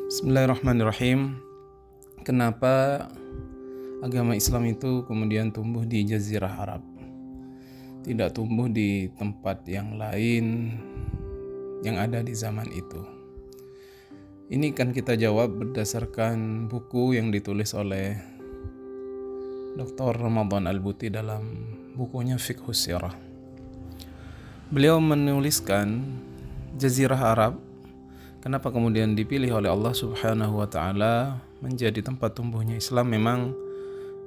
Bismillahirrahmanirrahim. Kenapa agama Islam itu kemudian tumbuh di Jazirah Arab, tidak tumbuh di tempat yang lain yang ada di zaman itu? Ini kan kita jawab berdasarkan buku yang ditulis oleh Dr. Ramadan Al-Buti dalam bukunya Fiqhus Sirah. Beliau menuliskan Jazirah Arab, kenapa kemudian dipilih oleh Allah Subhanahu wa Ta'ala menjadi tempat tumbuhnya Islam. Memang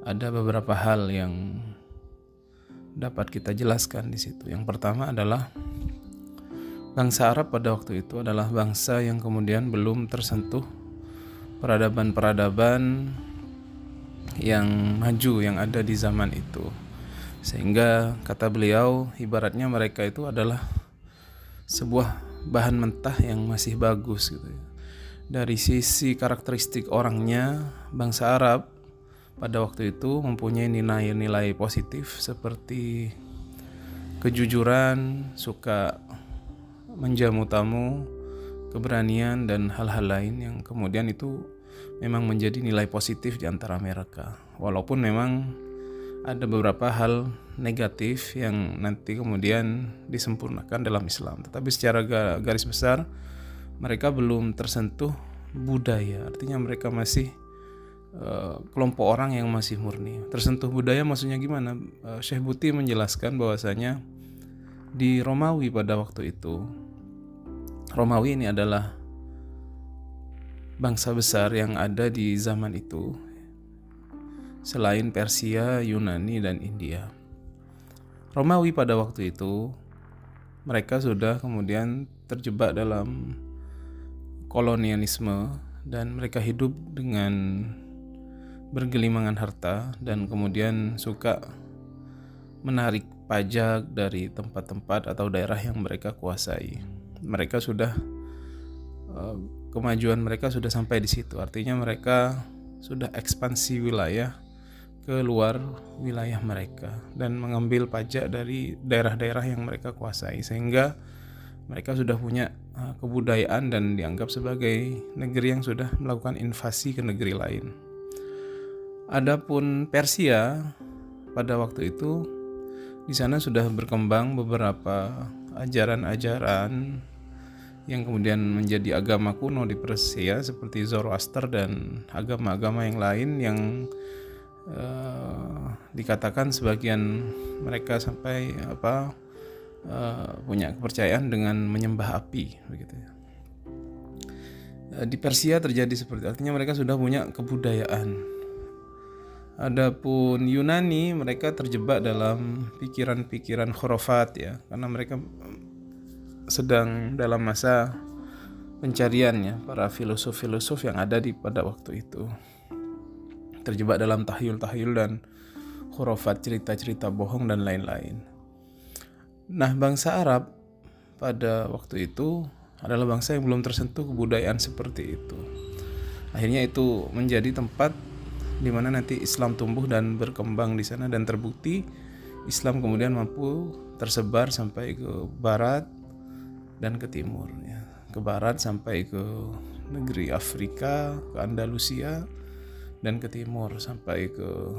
ada beberapa hal yang dapat kita jelaskan di situ. Yang pertama adalah bangsa Arab pada waktu itu adalah bangsa yang kemudian belum tersentuh peradaban-peradaban yang maju yang ada di zaman itu. Sehingga kata beliau, ibaratnya mereka itu adalah sebuah bahan mentah yang masih bagus gitu ya. Dari sisi karakteristik orangnya, bangsa Arab pada waktu itu mempunyai nilai-nilai positif seperti kejujuran, suka menjamu tamu, keberanian, dan hal-hal lain yang kemudian itu memang menjadi nilai positif di antara mereka. Walaupun memang ada beberapa hal negatif yang nanti kemudian disempurnakan dalam Islam, tetapi secara garis besar mereka belum tersentuh budaya. Artinya mereka masih kelompok orang yang masih murni. Tersentuh budaya maksudnya gimana? Syekh Buti menjelaskan bahwasanya di Romawi pada waktu itu, Romawi ini adalah bangsa besar yang ada di zaman itu selain Persia, Yunani, dan India. Romawi pada waktu itu mereka sudah kemudian terjebak dalam kolonialisme dan mereka hidup dengan bergelimangan harta dan kemudian suka menarik pajak dari tempat-tempat atau daerah yang mereka kuasai. Mereka sudah kemajuan mereka sudah sampai di situ. Artinya mereka sudah ekspansi wilayah ke luar wilayah mereka dan mengambil pajak dari daerah-daerah yang mereka kuasai, sehingga mereka sudah punya kebudayaan dan dianggap sebagai negeri yang sudah melakukan invasi ke negeri lain. Adapun Persia pada waktu itu, di sana sudah berkembang beberapa ajaran-ajaran yang kemudian menjadi agama kuno di Persia seperti Zoroaster dan agama-agama yang lain yang dikatakan sebagian mereka sampai punya kepercayaan dengan menyembah api begitu ya. Di Persia terjadi seperti, artinya mereka sudah punya kebudayaan. Adapun Yunani, mereka terjebak dalam pikiran-pikiran khurafat ya, karena mereka sedang dalam masa pencariannya para filosof-filosof yang ada pada waktu itu. Terjebak dalam tahyul-tahyul dan khurafat, cerita-cerita bohong dan lain-lain. Nah, bangsa Arab pada waktu itu adalah bangsa yang belum tersentuh kebudayaan seperti itu. Akhirnya itu menjadi tempat di mana nanti Islam tumbuh dan berkembang di sana, dan terbukti Islam kemudian mampu tersebar sampai ke barat dan ke timur ya. Ke barat sampai ke negeri Afrika, ke Andalusia, dan ke timur sampai ke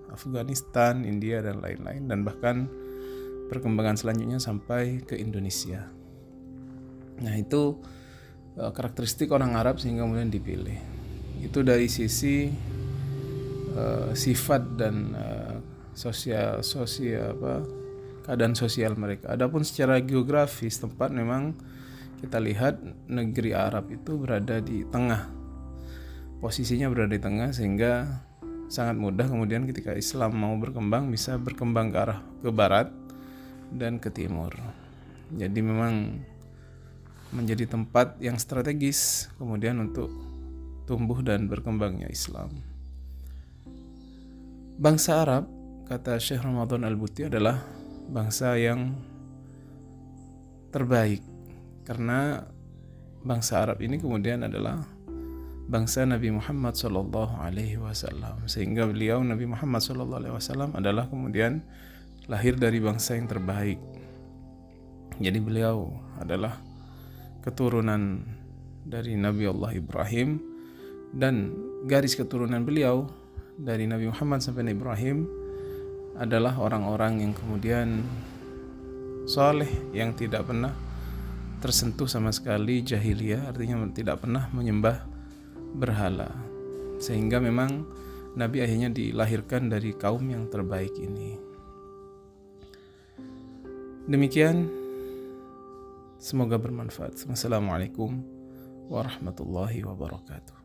Afghanistan, India, dan lain-lain, dan bahkan perkembangan selanjutnya sampai ke Indonesia. Nah, itu karakteristik orang Arab sehingga kemudian dipilih. Itu dari sisi sifat dan keadaan sosial mereka. Adapun secara geografis tempat, memang kita lihat negeri Arab itu berada di tengah. Posisinya berada di tengah, sehingga sangat mudah kemudian ketika Islam mau berkembang bisa berkembang ke arah ke barat dan ke timur. Jadi memang menjadi tempat yang strategis kemudian untuk tumbuh dan berkembangnya Islam. Bangsa Arab, kata Syekh Ramadan Al-Buti, adalah bangsa yang terbaik karena bangsa Arab ini kemudian adalah bangsa Nabi Muhammad SAW, sehingga beliau, Nabi Muhammad SAW, adalah kemudian lahir dari bangsa yang terbaik. Jadi beliau adalah keturunan dari Nabi Allah Ibrahim, dan garis keturunan beliau dari Nabi Muhammad sampai Nabi Ibrahim adalah orang-orang yang kemudian soleh, yang tidak pernah tersentuh sama sekali jahiliyah, artinya tidak pernah menyembah berhala, sehingga memang Nabi akhirnya dilahirkan dari kaum yang terbaik ini. Demikian, semoga bermanfaat. Wassalamualaikum warahmatullahi wabarakatuh.